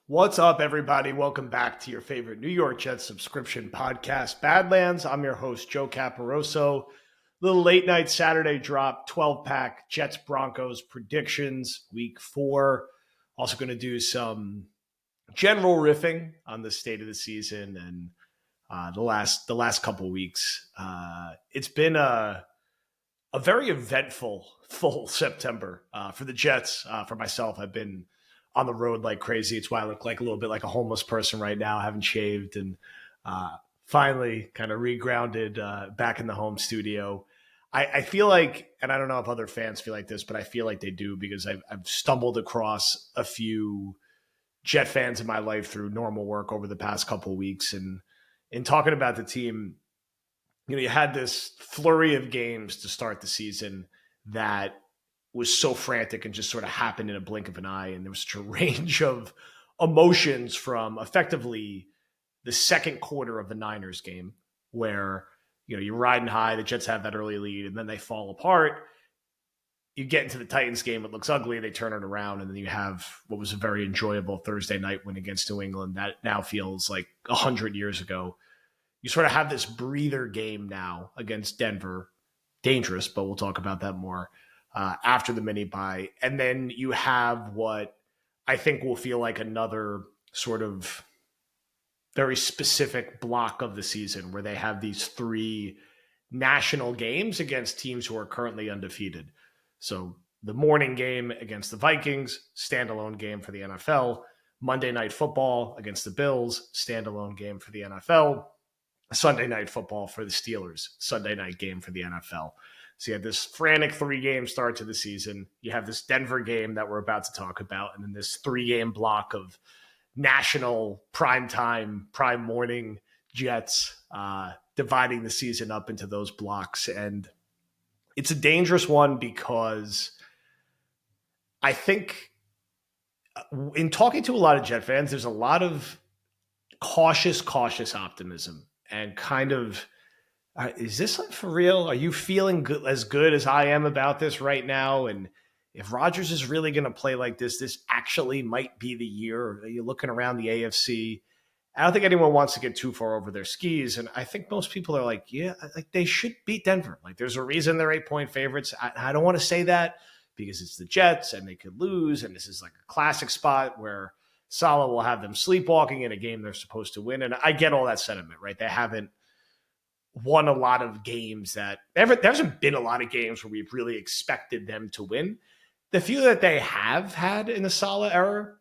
What's up, everybody? Welcome back to your favorite New York Jets subscription podcast, Badlands. I'm your host, Joe Caporoso. Little late night Saturday drop, 12-pack Jets Broncos predictions, week 4. Also going to do some general riffing on the state of the season and the last couple weeks. It's been a very eventful full September for the Jets. For myself, I've been on the road like crazy. It's why I look like a little bit like a homeless person right now. I haven't shaved and finally kind of regrounded back in the home studio. I feel like, and I don't know if other fans feel like this, but I feel like they do because I've stumbled across a few Jet fans in my life through normal work over the past couple of weeks. And in talking about the team, you had this flurry of games to start the season that was so frantic and just sort of happened in a blink of an eye. And there was such a range of emotions from effectively the second quarter of the Niners game where, you're riding high, the Jets have that early lead, and then they fall apart. You get into the Titans game, it looks ugly, they turn it around, and then you have what was a very enjoyable Thursday night win against New England that now feels like 100 years ago. You sort of have this breather game now against Denver. Dangerous, but we'll talk about that more after the mini bye. And then you have what I think will feel like another sort of very specific block of the season where they have these 3 national games against teams who are currently undefeated. So the morning game against the Vikings, standalone game for the NFL. Monday Night Football against the Bills, standalone game for the NFL. Sunday Night Football for the Steelers, Sunday night game for the NFL. So you have this frantic 3-game start to the season. You have this Denver game that we're about to talk about, and then this 3-game block of national prime morning Jets, dividing the season up into those blocks. And it's a dangerous one because I think in talking to a lot of Jet fans, there's a lot of cautious optimism and kind of, is this like for real? Are you feeling good as I am about this right now? And if Rodgers is really going to play like this actually might be the year. Are you looking around the AFC? I don't think anyone wants to get too far over their skis. And I think most people are like, yeah, like they should beat Denver. Like there's a reason they're 8-point favorites. I don't want to say that because it's the Jets and they could lose. And this is like a classic spot where Saleh will have them sleepwalking in a game they're supposed to win. And I get all that sentiment, right? They haven't won a lot of games there hasn't been a lot of games where we've really expected them to win. The few that they have had in the Saleh era,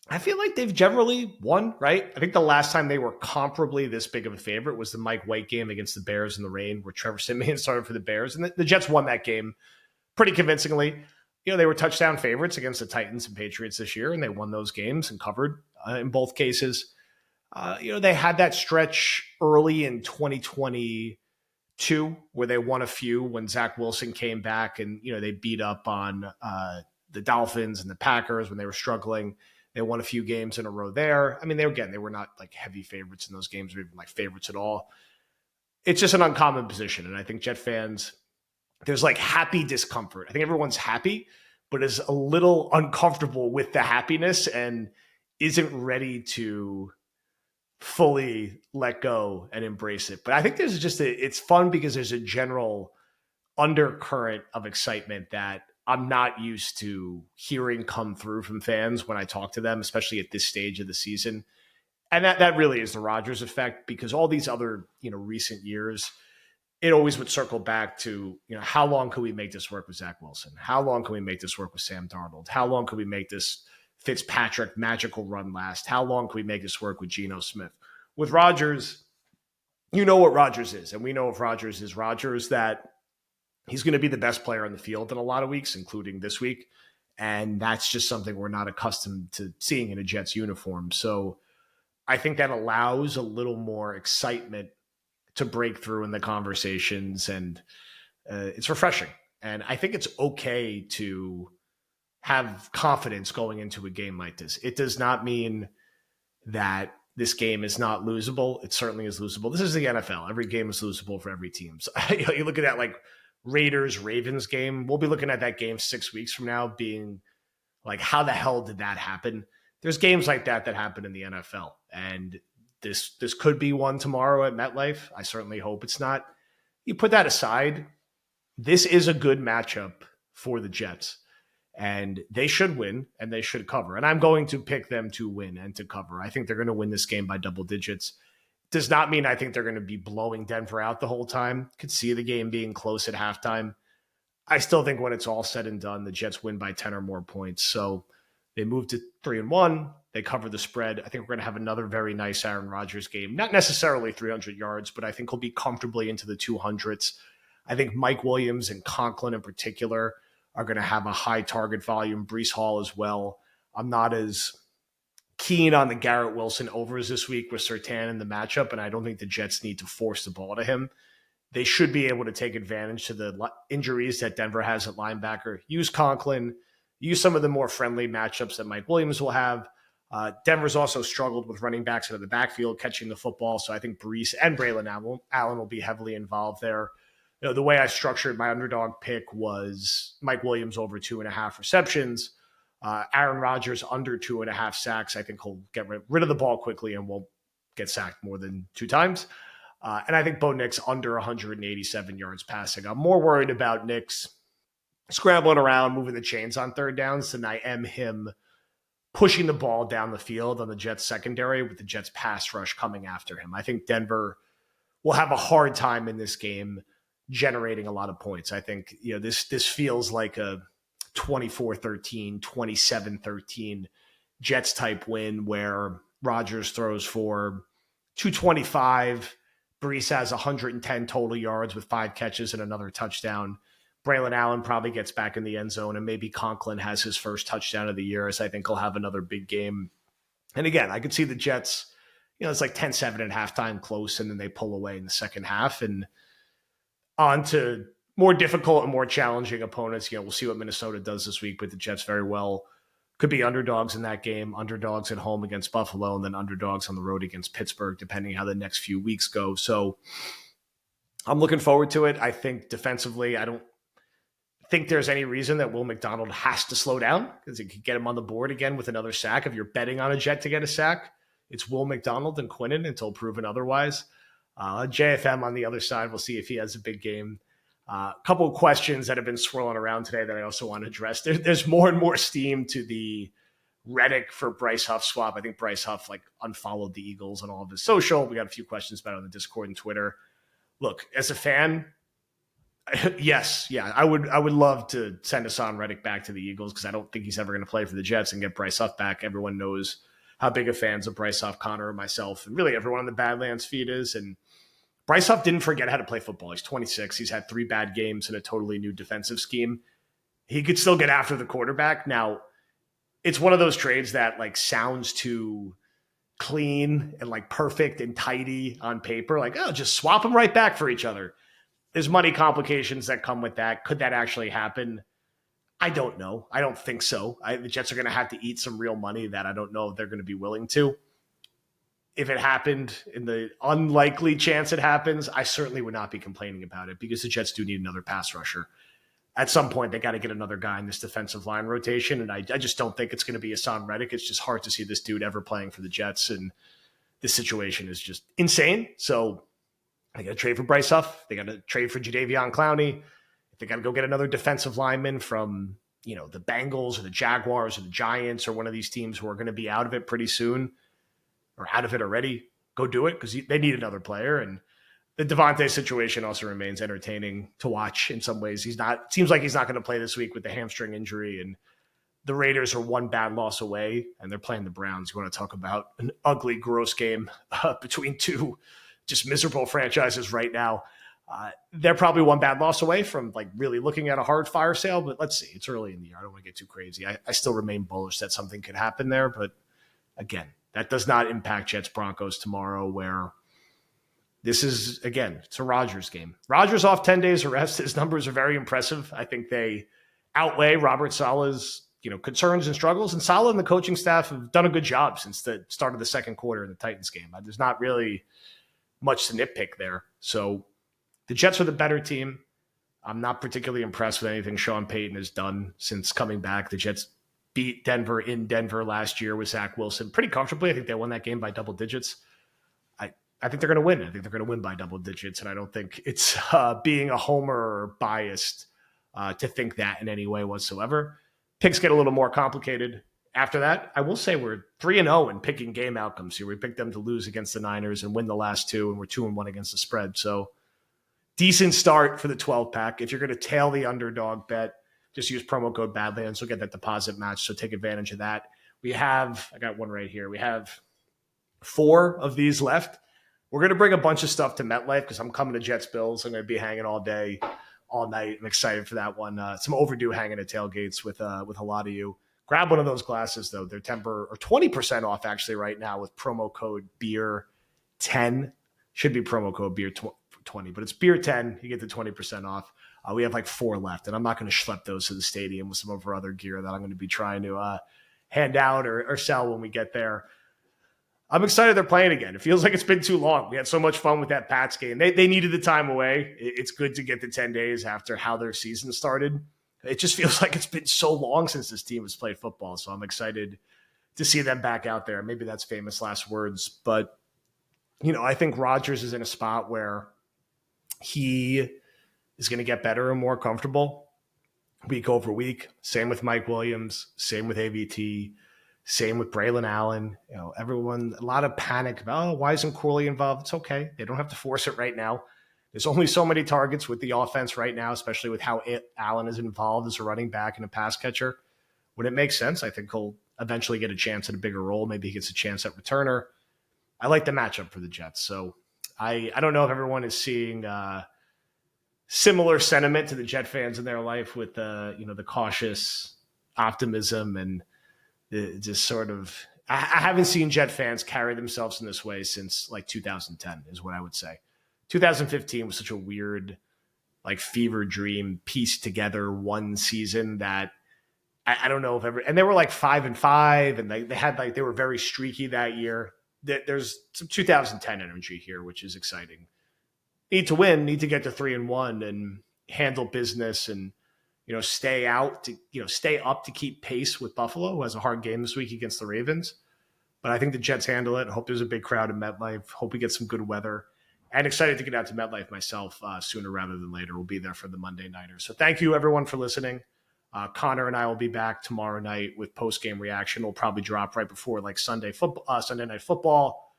I feel like they've generally won, right? I think the last time they were comparably this big of a favorite was the Mike White game against the Bears in the rain where Trevor Siemian started for the Bears. And the Jets won that game pretty convincingly. They were touchdown favorites against the Titans and Patriots this year, and they won those games and covered in both cases. They had that stretch early in 2022 where they won a few when Zach Wilson came back and, they beat up on the Dolphins and the Packers when they were struggling. They won a few games in a row there. I mean, they were not like heavy favorites in those games or even like favorites at all. It's just an uncommon position. And I think Jet fans, there's like happy discomfort. I think everyone's happy, but is a little uncomfortable with the happiness and isn't ready to fully let go and embrace it. But I think there's just it's fun because there's a general undercurrent of excitement that I'm not used to hearing come through from fans when I talk to them, especially at this stage of the season. And that really is the Rodgers effect because all these other, recent years, it always would circle back to, how long can we make this work with Zach Wilson? How long can we make this work with Sam Darnold? How long can we make this Fitzpatrick magical run last? How long can we make this work with Geno Smith? With Rodgers, you know what Rodgers is. And we know if Rodgers is Rodgers, that he's going to be the best player on the field in a lot of weeks, including this week. And that's just something we're not accustomed to seeing in a Jets uniform. So I think that allows a little more excitement to break through in the conversations. And it's refreshing. And I think it's okay to have confidence going into a game like this. It does not mean that this game is not losable. It certainly is losable. This is the NFL. Every game is losable for every team. So you look at that like Raiders-Ravens game. We'll be looking at that game 6 weeks from now being like, how the hell did that happen? there's games like that happen in the NFL. And this could be one tomorrow at MetLife. I certainly hope it's not. You put that aside, this is a good matchup for the Jets. And they should win and they should cover. And I'm going to pick them to win and to cover. I think they're going to win this game by double digits. Does not mean I think they're going to be blowing Denver out the whole time. Could see the game being close at halftime. I still think when it's all said and done, the Jets win by 10 or more points. So they move to 3-1. They cover the spread. I think we're going to have another very nice Aaron Rodgers game. Not necessarily 300 yards, but I think he'll be comfortably into the 200s. I think Mike Williams and Conklin in particular are going to have a high target volume. Breece Hall as well. I'm not as keen on the Garrett Wilson overs this week with Surtain in the matchup, and I don't think the Jets need to force the ball to him. They should be able to take advantage to the injuries that Denver has at linebacker. Use Conklin. Use some of the more friendly matchups that Mike Williams will have. Denver's also struggled with running backs out of the backfield, catching the football, so I think Breece and Braylon Allen will be heavily involved there. You know, the way I structured my underdog pick was Mike Williams over 2.5 receptions, Aaron Rodgers under 2.5 sacks. I think he'll get rid of the ball quickly and won't get sacked more than 2 times. And I think Bo Nix under 187 yards passing. I'm more worried about Nix scrambling around, moving the chains on third downs than I am him pushing the ball down the field on the Jets secondary with the Jets pass rush coming after him. I think Denver will have a hard time in this game generating a lot of points. I think, this feels like a 24-13, 27-13 Jets type win where Rodgers throws for 225. Breece has 110 total yards with 5 catches and another touchdown. Braylon Allen probably gets back in the end zone, and maybe Conklin has his first touchdown of the year, as I think he'll have another big game. And again, I could see the Jets, it's like 10-7 at halftime close, and then they pull away in the second half. And on to more difficult and more challenging opponents. We'll see what Minnesota does this week, but the Jets very well could be underdogs in that game, underdogs at home against Buffalo, and then underdogs on the road against Pittsburgh, depending how the next few weeks go. So I'm looking forward to it. I think defensively, I don't think there's any reason that Will McDonald has to slow down, because it could get him on the board again with another sack. If you're betting on a Jet to get a sack, it's Will McDonald and Quinnen until proven otherwise. JFM on the other side, we'll see if he has a big game. A couple of questions that have been swirling around today that I also want to address. There's more and more steam to the Reddick for Bryce Huff swap. I think Bryce Huff unfollowed the Eagles on all of his social. We got a few questions about it on the Discord and Twitter. Look, as a fan, yes, yeah, I would love to send Hassan Reddick back to the Eagles, because I don't think he's ever going to play for the Jets, and get Bryce Huff back. Everyone knows how big of fans of Bryce Huff, Connor, and myself, and really everyone on the Badlands feed is. And Bryce Huff didn't forget how to play football. He's 26. He's had 3 bad games in a totally new defensive scheme. He could still get after the quarterback. Now, it's one of those trades that sounds too clean and perfect and tidy on paper. Just swap them right back for each other. There's money complications that come with that. Could that actually happen? I don't know. I don't think so. The Jets are going to have to eat some real money that I don't know if they're going to be willing to. If it happened, in the unlikely chance it happens, I certainly would not be complaining about it, because the Jets do need another pass rusher. At some point, they got to get another guy in this defensive line rotation, and I just don't think it's going to be Hassan Reddick. It's just hard to see this dude ever playing for the Jets, and this situation is just insane. So they got to trade for Bryce Huff. They got to trade for Jadeveon Clowney. They got to go get another defensive lineman from, the Bengals or the Jaguars or the Giants or one of these teams who are going to be out of it pretty soon, or out of it already. Go do it, because they need another player. And the Devontae situation also remains entertaining to watch in some ways. Seems like he's not going to play this week with the hamstring injury, and the Raiders are one bad loss away, and they're playing the Browns. You want to talk about an ugly, gross game between two just miserable franchises right now. They're probably one bad loss away from really looking at a hard fire sale, but let's see. It's early in the year. I don't want to get too crazy. I still remain bullish that something could happen there, but again, that does not impact Jets Broncos tomorrow, where this is, again, it's a Rodgers game. Rodgers off 10 days of rest. His numbers are very impressive. I think they outweigh Robert Saleh's concerns and struggles, and Saleh and the coaching staff have done a good job since the start of the second quarter in the Titans game. There's not really much to nitpick there. So the Jets are the better team. I'm not particularly impressed with anything Sean Payton has done since coming back. The Jets beat Denver in Denver last year with Zach Wilson pretty comfortably. I think they won that game by double digits. I think they're going to win. I think they're going to win by double digits, and I don't think it's being a homer or biased to think that in any way whatsoever. Picks get a little more complicated after that. I will say we're 3-0 in picking game outcomes here. We picked them to lose against the Niners and win the last two, and we're 2-1 against the spread. So decent start for the 12-pack. If you're going to tail the underdog bet, just use promo code Badlands. You'll get that deposit match, so take advantage of that. I got one right here. We have 4 of these left. We're going to bring a bunch of stuff to MetLife because I'm coming to Jets Bills. I'm going to be hanging all day, all night. I'm excited for that one. Some overdue hanging at tailgates with a lot of you. Grab one of those glasses, though. They're 20% off actually right now with promo code BEER10. Should be promo code BEER20, but it's BEER10. You get the 20% off. We have like 4 left, and I'm not going to schlep those to the stadium with some of our other gear that I'm going to be trying to hand out or sell when we get there. I'm excited they're playing again. It feels like it's been too long. We had so much fun with that Pats game. They needed the time away. It's good to get the 10 days after how their season started. It just feels like it's been so long since this team has played football. So I'm excited to see them back out there. Maybe that's famous last words. But, I think Rodgers is in a spot where he is going to get better and more comfortable week over week. Same with Mike Williams. Same with AVT. Same with Braylon Allen. Everyone, a lot of panic about, why isn't Corley involved? It's okay. They don't have to force it right now. There's only so many targets with the offense right now, especially with how Allen is involved as a running back and a pass catcher. When it makes sense, I think he'll eventually get a chance at a bigger role. Maybe he gets a chance at returner. I like the matchup for the Jets. So I don't know if everyone is seeing similar sentiment to the Jet fans in their life with the cautious optimism and just sort of, I haven't seen Jet fans carry themselves in this way since like 2010 is what I would say. 2015 was such a weird, like fever dream pieced together one season that I don't know if ever, and they were like 5-5 and they were very streaky that year. There's some 2010 energy here, which is exciting. Need to win, need to get to 3-1 and handle business and, stay up to keep pace with Buffalo, who has a hard game this week against the Ravens. But I think the Jets handle it. I hope there's a big crowd in MetLife. Hope we get some good weather. And excited to get out to MetLife myself sooner rather than later. We'll be there for the Monday Nighters. So thank you, everyone, for listening. Connor and I will be back tomorrow night with post-game reaction. We'll probably drop right before like Sunday Night Football.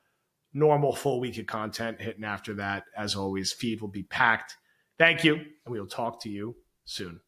Normal full week of content hitting after that. As always, feed will be packed. Thank you, and we will talk to you soon.